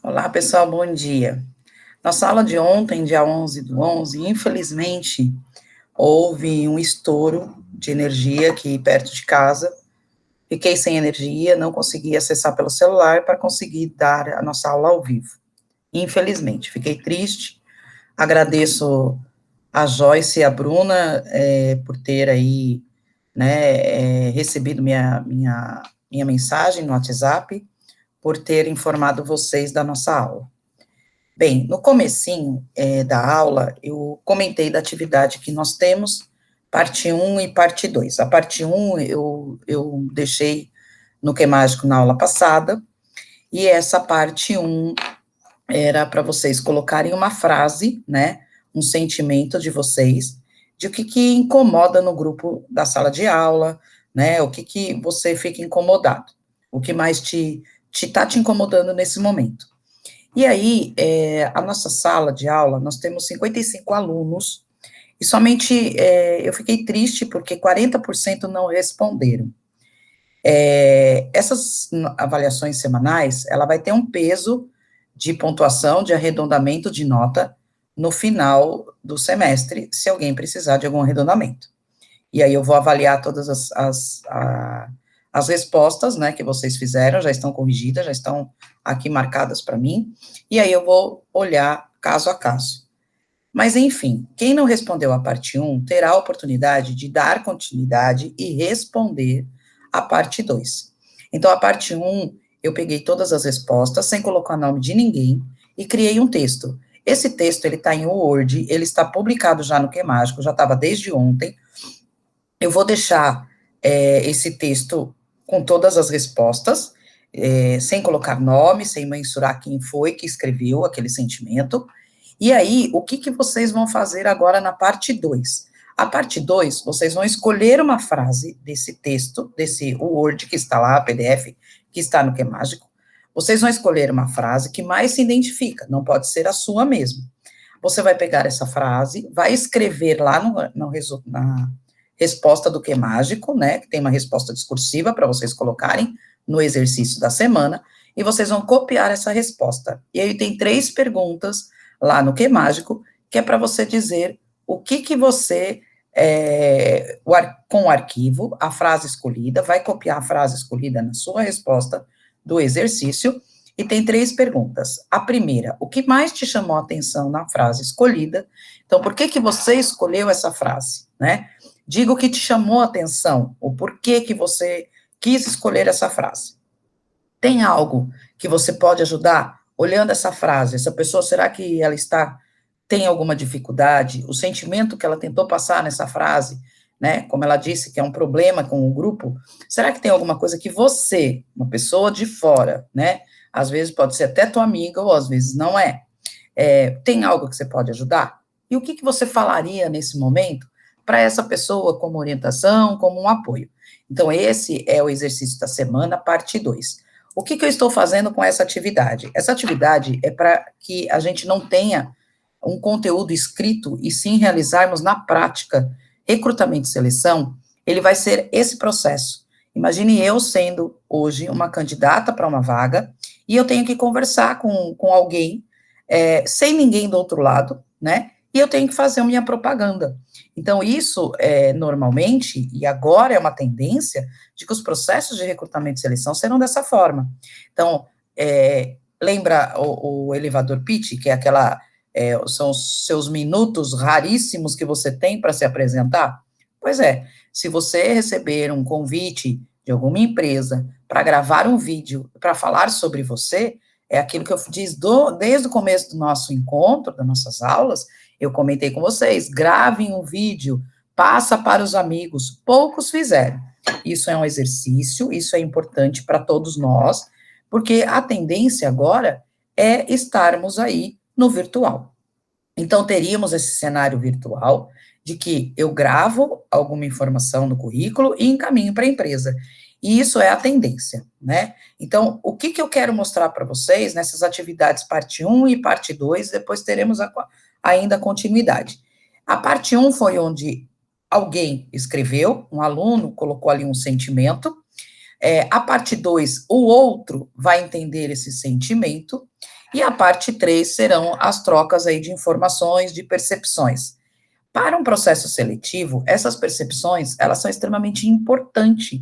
Olá, pessoal, bom dia. Nossa aula de ontem, dia 11/11, infelizmente, houve um estouro de energia aqui perto de casa. Fiquei sem energia, não consegui acessar pelo celular para conseguir dar a nossa aula ao vivo. Infelizmente, fiquei triste. Agradeço a Joyce e a Bruna por ter aí, né, recebido minha mensagem no WhatsApp, por ter informado vocês da nossa aula. Bem, no comecinho da aula, eu comentei da atividade que nós temos, parte 1 e parte 2. A parte 1 eu deixei no Que Mágico na aula passada, e essa parte 1 era para vocês colocarem uma frase, né, um sentimento de vocês, de o que incomoda no grupo da sala de aula, né, o que você fica incomodado, o que mais tá te incomodando nesse momento. E aí, a nossa sala de aula, nós temos 55 alunos, e somente, eu fiquei triste porque 40% não responderam. Essas avaliações semanais, ela vai ter um peso de pontuação, de arredondamento de nota, no final do semestre, se alguém precisar de algum arredondamento. E aí eu vou avaliar todas as respostas, né, que vocês fizeram, já estão corrigidas, já estão aqui marcadas para mim, e aí eu vou olhar caso a caso. Mas, enfim, quem não respondeu a parte 1 terá a oportunidade de dar continuidade e responder a parte 2. Então, a parte 1, eu peguei todas as respostas, sem colocar nome de ninguém, e criei um texto. Esse texto, ele está em Word, ele está publicado já no Que Mágico, já estava desde ontem. Eu vou deixar esse texto com todas as respostas, sem colocar nome, sem mensurar quem foi que escreveu aquele sentimento. E aí, o que vocês vão fazer agora na parte 2? A parte 2, vocês vão escolher uma frase desse texto, desse Word que está lá, PDF, que está no Que Mágico. Vocês vão escolher uma frase que mais se identifica, não pode ser a sua mesmo. Você vai pegar essa frase, vai escrever lá na resposta do Que Mágico, né, que tem uma resposta discursiva para vocês colocarem no exercício da semana, e vocês vão copiar essa resposta. E aí tem 3 perguntas lá no Que Mágico, que é para você dizer o que você, com o arquivo, a frase escolhida, vai copiar a frase escolhida na sua resposta do exercício, e tem 3 perguntas. A primeira, o que mais te chamou a atenção na frase escolhida? Então, por que você escolheu essa frase, né? Diga o que te chamou a atenção, o porquê que você quis escolher essa frase. Tem algo que você pode ajudar olhando essa frase? Essa pessoa, será que ela tem alguma dificuldade? O sentimento que ela tentou passar nessa frase, né? Como ela disse que é um problema com o grupo, será que tem alguma coisa que você, uma pessoa de fora, né? Às vezes pode ser até tua amiga, ou às vezes não é. Tem algo que você pode ajudar? E o que você falaria nesse momento para essa pessoa como orientação, como um apoio? Então, esse é o exercício da semana, parte 2. O que eu estou fazendo com essa atividade? Essa atividade é para que a gente não tenha um conteúdo escrito, e sim realizarmos na prática. Recrutamento e seleção, ele vai ser esse processo. Imagine eu sendo hoje uma candidata para uma vaga, e eu tenho que conversar com alguém, sem ninguém do outro lado, né? E eu tenho que fazer a minha propaganda. Então, isso, normalmente, e agora é uma tendência, de que os processos de recrutamento e seleção serão dessa forma. Então, lembra o elevador pitch, que é são os seus minutos raríssimos que você tem para se apresentar? Pois é, se você receber um convite de alguma empresa para gravar um vídeo, para falar sobre você, é aquilo que eu disse desde o começo do nosso encontro, das nossas aulas, eu comentei com vocês, gravem um vídeo, passa para os amigos, poucos fizeram. Isso é um exercício, isso é importante para todos nós, porque a tendência agora é estarmos aí no virtual. Então, teríamos esse cenário virtual de que eu gravo alguma informação no currículo e encaminho para a empresa. E isso é a tendência, né? Então, o que eu quero mostrar para vocês nessas atividades parte 1 e parte 2, depois teremos ainda a continuidade. A parte 1 foi onde alguém escreveu, um aluno colocou ali um sentimento. A parte 2, o outro vai entender esse sentimento. E a parte 3 serão as trocas aí de informações, de percepções. Para um processo seletivo, essas percepções, elas são extremamente importantes.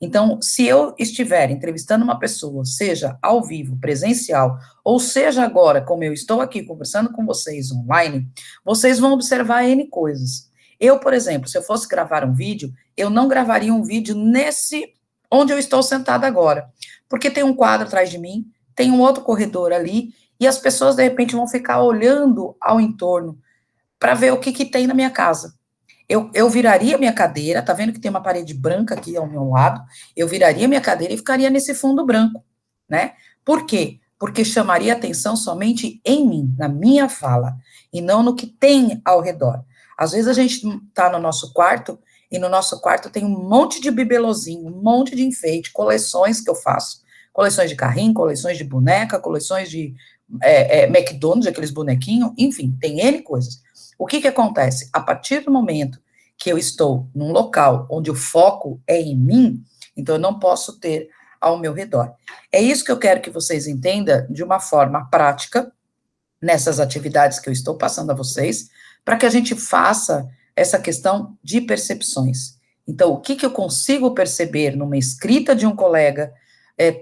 Então, se eu estiver entrevistando uma pessoa, seja ao vivo, presencial, ou seja agora, como eu estou aqui conversando com vocês online, vocês vão observar N coisas. Eu, por exemplo, se eu fosse gravar um vídeo, eu não gravaria um vídeo nesse onde eu estou sentada agora, porque tem um quadro atrás de mim, tem um outro corredor ali, e as pessoas de repente vão ficar olhando ao entorno para ver o que, que tem na minha casa. Eu viraria minha cadeira, tá vendo que tem uma parede branca aqui ao meu lado? Eu viraria minha cadeira e ficaria nesse fundo branco, né? Por quê? Porque chamaria atenção somente em mim, na minha fala, e não no que tem ao redor. Às vezes a gente tá no nosso quarto, e no nosso quarto tem um monte de bibelozinho, um monte de enfeite, coleções que eu faço. Coleções de carrinho, coleções de boneca, coleções de McDonald's, aqueles bonequinhos, enfim, tem N coisas. O que que acontece? A partir do momento que eu estou num local onde o foco é em mim, então eu não posso ter ao meu redor. É isso que eu quero que vocês entendam de uma forma prática, nessas atividades que eu estou passando a vocês, para que a gente faça essa questão de percepções. Então, o que que eu consigo perceber numa escrita de um colega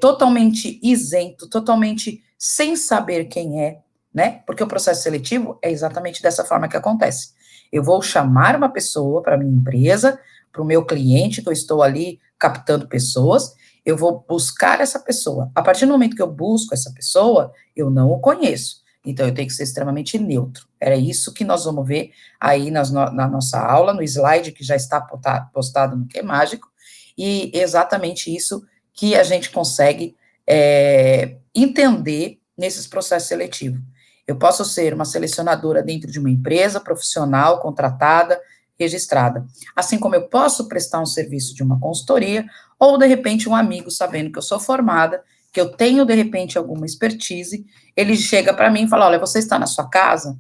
totalmente isento, totalmente sem saber quem é, né? Porque o processo seletivo é exatamente dessa forma que acontece. Eu vou chamar uma pessoa para minha empresa, para o meu cliente, que eu estou ali captando pessoas, eu vou buscar essa pessoa. A partir do momento que eu busco essa pessoa, eu não o conheço. Então, eu tenho que ser extremamente neutro. Era isso que nós vamos ver aí na nossa aula, no slide que já está postado no Que Mágico, e exatamente isso que a gente consegue entender nesses processos seletivos. Eu posso ser uma selecionadora dentro de uma empresa profissional, contratada, registrada. Assim como eu posso prestar um serviço de uma consultoria, ou de repente um amigo, sabendo que eu sou formada, que eu tenho de repente alguma expertise, ele chega para mim e fala: olha, você está na sua casa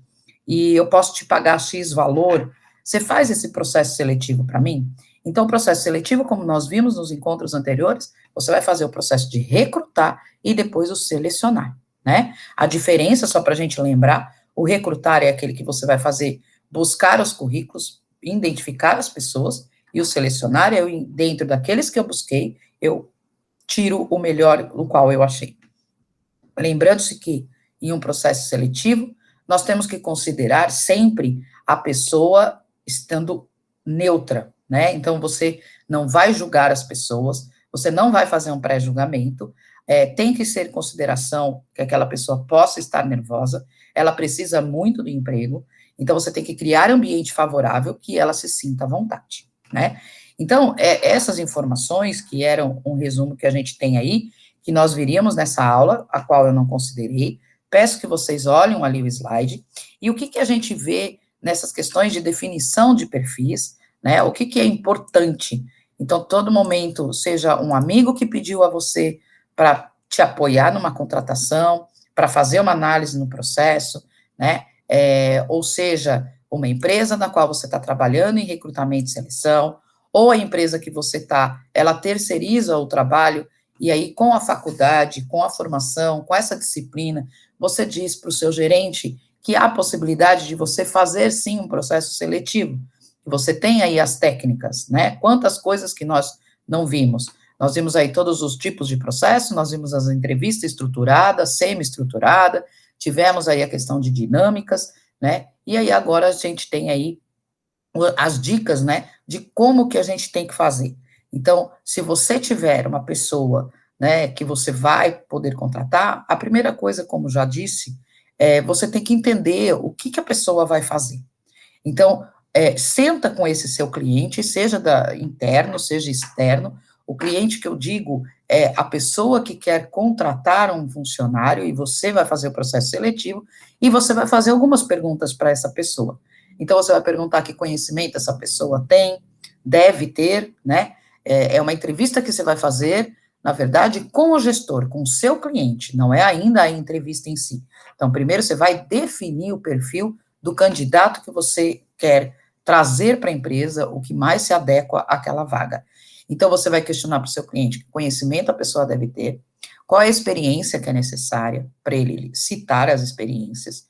e eu posso te pagar X valor, você faz esse processo seletivo para mim? Então, o processo seletivo, como nós vimos nos encontros anteriores, você vai fazer o processo de recrutar e depois o selecionar, né? A diferença, só para a gente lembrar, o recrutar é aquele que você vai fazer, buscar os currículos, identificar as pessoas, e o selecionar é dentro daqueles que eu busquei, eu tiro o melhor, o qual eu achei. Lembrando-se que, em um processo seletivo, nós temos que considerar sempre a pessoa estando neutra, né? Então, você não vai julgar as pessoas, você não vai fazer um pré-julgamento, tem que ser em consideração que aquela pessoa possa estar nervosa, ela precisa muito do emprego, então você tem que criar um ambiente favorável que ela se sinta à vontade, né? Então, essas informações, que eram um resumo que a gente tem aí, que nós viríamos nessa aula, a qual eu não considerei, peço que vocês olhem ali o slide, e o que que a gente vê nessas questões de definição de perfis, né, o que que é importante. Então, todo momento, seja um amigo que pediu a você para te apoiar numa contratação, para fazer uma análise no processo, né, ou seja, uma empresa na qual você está trabalhando em recrutamento e seleção, ou a empresa que você está, ela terceiriza o trabalho, e aí, com a faculdade, com a formação, com essa disciplina, você diz para o seu gerente que há possibilidade de você fazer, sim, um processo seletivo. Você tem aí as técnicas, né? Quantas coisas que nós não vimos. Nós vimos aí todos os tipos de processo, nós vimos as entrevistas estruturadas, semi-estruturada, tivemos aí a questão de dinâmicas, né? E aí agora a gente tem aí as dicas, né, de como que a gente tem que fazer. Então, se você tiver uma pessoa, né, que você vai poder contratar, a primeira coisa, como já disse, você tem que entender o que que a pessoa vai fazer. Então, senta com esse seu cliente, seja interno, seja externo. O cliente que eu digo é a pessoa que quer contratar um funcionário, e você vai fazer o processo seletivo, e você vai fazer algumas perguntas para essa pessoa. Então, você vai perguntar que conhecimento essa pessoa tem, deve ter, né? É uma entrevista que você vai fazer, na verdade, com o gestor, com o seu cliente, não é ainda a entrevista em si. Então, primeiro você vai definir o perfil do candidato que você quer trazer para a empresa, o que mais se adequa àquela vaga. Então, você vai questionar para o seu cliente que conhecimento a pessoa deve ter, qual é a experiência que é necessária para ele citar as experiências,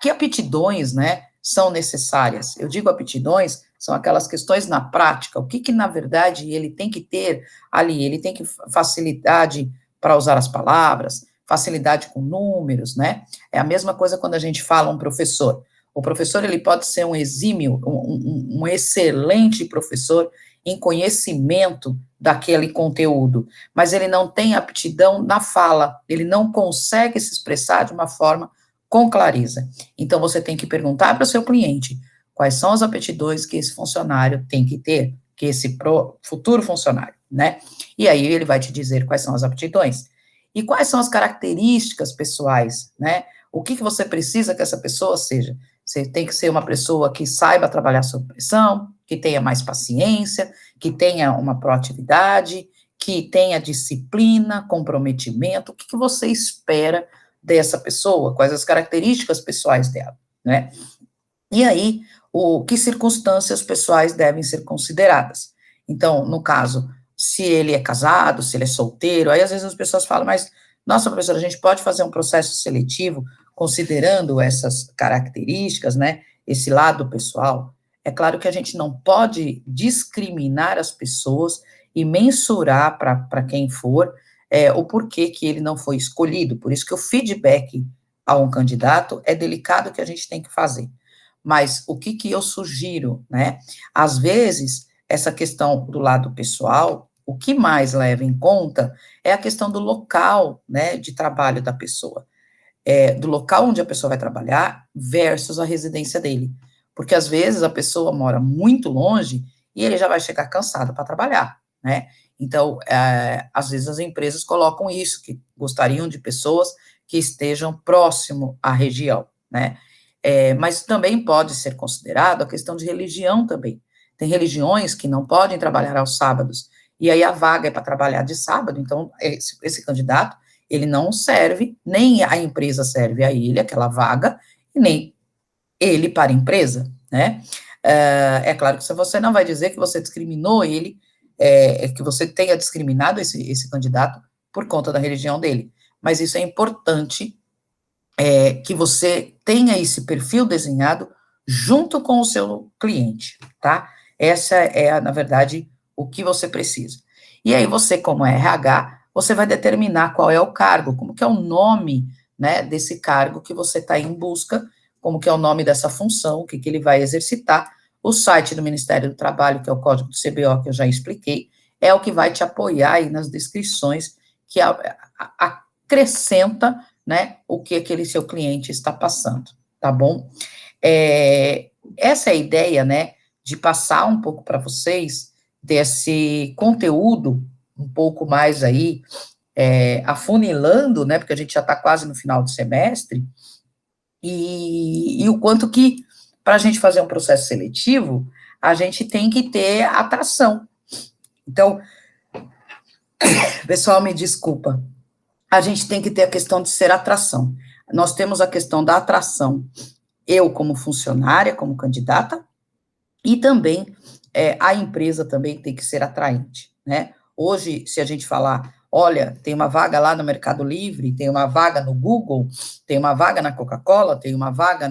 que aptidões, né, são necessárias. Eu digo aptidões, são aquelas questões na prática, o que na verdade ele tem que ter ali, ele tem que facilidade para usar as palavras, facilidade com números, né? É a mesma coisa quando a gente fala um professor. O professor, ele pode ser um exímio, um excelente professor em conhecimento daquele conteúdo, mas ele não tem aptidão na fala, ele não consegue se expressar de uma forma com clareza. Então, você tem que perguntar para o seu cliente quais são as aptidões que esse funcionário tem que ter, que esse futuro funcionário, né? E aí ele vai te dizer quais são as aptidões. E quais são as características pessoais, né? O que você precisa que essa pessoa seja? Você tem que ser uma pessoa que saiba trabalhar sob pressão, que tenha mais paciência, que tenha uma proatividade, que tenha disciplina, comprometimento. O que você espera dessa pessoa? Quais as características pessoais dela, né? E aí, que circunstâncias pessoais devem ser consideradas? Então, no caso, se ele é casado, se ele é solteiro, aí às vezes as pessoas falam, mas, nossa, professora, a gente pode fazer um processo seletivo considerando essas características, né, esse lado pessoal? É claro que a gente não pode discriminar as pessoas e mensurar para quem for o porquê que ele não foi escolhido. Por isso que o feedback a um candidato é delicado que a gente tem que fazer. Mas o que eu sugiro, né? Às vezes, essa questão do lado pessoal, o que mais leva em conta é a questão do local, né, de trabalho da pessoa, do local onde a pessoa vai trabalhar versus a residência dele. Porque às vezes a pessoa mora muito longe e ele já vai chegar cansado para trabalhar, né? Então, às vezes as empresas colocam isso, que gostariam de pessoas que estejam próximo à região, né? Mas também pode ser considerado a questão de religião também. Tem religiões que não podem trabalhar aos sábados, e aí a vaga é para trabalhar de sábado, então esse candidato, ele não serve, nem a empresa serve a ele, aquela vaga, e nem ele para a empresa, né? É claro que você não vai dizer que você discriminou ele, que você tenha discriminado esse candidato por conta da religião dele, mas isso é importante que você tenha esse perfil desenhado junto com o seu cliente, tá? Essa é, na verdade, o que você precisa. E aí você, como RH, você vai determinar qual é o cargo, como que é o nome, né, desse cargo que você está em busca, como que é o nome dessa função, o que ele vai exercitar. O site do Ministério do Trabalho, que é o código do CBO, que eu já expliquei, é o que vai te apoiar aí nas descrições, que acrescenta, né, o que aquele seu cliente está passando, tá bom? Essa é a ideia, né, de passar um pouco para vocês desse conteúdo um pouco mais aí, afunilando, né, porque a gente já está quase no final do semestre, e o quanto que, para a gente fazer um processo seletivo, a gente tem que ter atração. Então, pessoal, me desculpa, a gente tem que ter a questão de ser atração. Nós temos a questão da atração, eu como funcionária, como candidata, e também a empresa também tem que ser atraente, né? Hoje, se a gente falar, olha, tem uma vaga lá no Mercado Livre, tem uma vaga no Google, tem uma vaga na Coca-Cola, tem uma vaga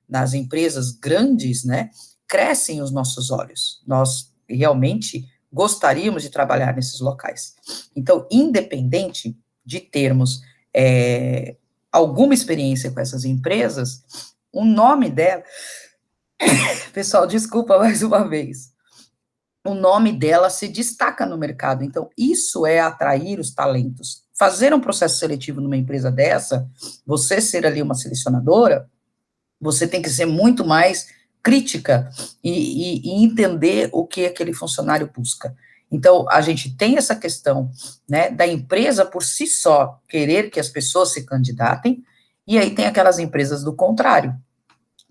nas empresas grandes, né? Crescem os nossos olhos. Nós realmente gostaríamos de trabalhar nesses locais. Então, independente de termos alguma experiência com essas empresas, o nome dela, pessoal, desculpa mais uma vez, o nome dela se destaca no mercado, então isso é atrair os talentos. Fazer um processo seletivo numa empresa dessa, você ser ali uma selecionadora, você tem que ser muito mais crítica e entender o que aquele funcionário busca. Então, a gente tem essa questão, né, da empresa por si só querer que as pessoas se candidatem, e aí tem aquelas empresas do contrário.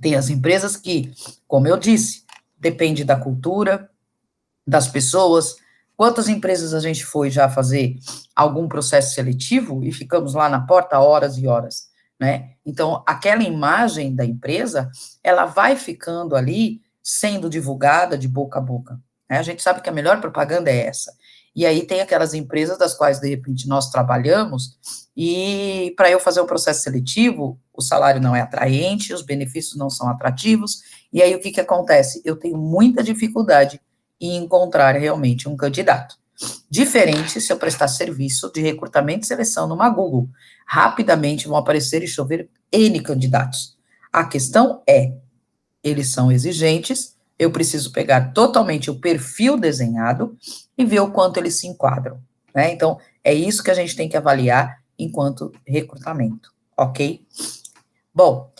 Tem as empresas que, como eu disse, depende da cultura, das pessoas. Quantas empresas a gente foi já fazer algum processo seletivo e ficamos lá na porta horas e horas, né? Então, aquela imagem da empresa, ela vai ficando ali, sendo divulgada de boca a boca, né? A gente sabe que a melhor propaganda é essa. E aí tem aquelas empresas das quais, de repente, nós trabalhamos, e para eu fazer um processo seletivo, o salário não é atraente, os benefícios não são atrativos, e aí o que acontece? Eu tenho muita dificuldade em encontrar realmente um candidato. Diferente se eu prestar serviço de recrutamento e seleção numa Google. Rapidamente vão aparecer e chover N candidatos. A questão é, eles são exigentes, eu preciso pegar totalmente o perfil desenhado e ver o quanto eles se enquadram, né? Então, é isso que a gente tem que avaliar enquanto recrutamento, ok? Bom,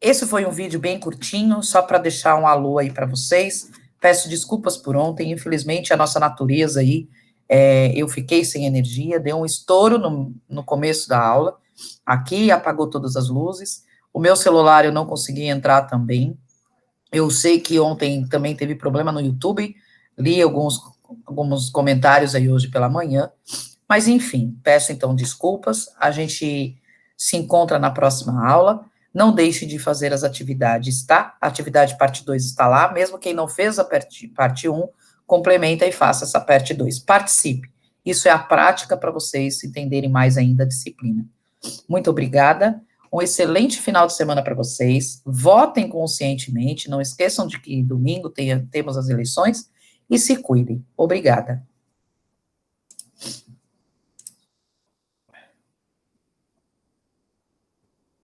esse foi um vídeo bem curtinho, só para deixar um alô aí para vocês. Peço desculpas por ontem, infelizmente a nossa natureza aí, eu fiquei sem energia, deu um estouro no começo da aula, aqui apagou todas as luzes, o meu celular eu não consegui entrar também, eu sei que ontem também teve problema no YouTube, li alguns comentários aí hoje pela manhã, mas enfim, peço então desculpas, a gente se encontra na próxima aula, não deixe de fazer as atividades, tá? A atividade parte 2 está lá, mesmo quem não fez a parte 1, complementa e faça essa parte 2. Participe, isso é a prática para vocês entenderem mais ainda a disciplina. Muito obrigada, um excelente final de semana para vocês, votem conscientemente, não esqueçam de que domingo temos as eleições, e se cuidem. Obrigada.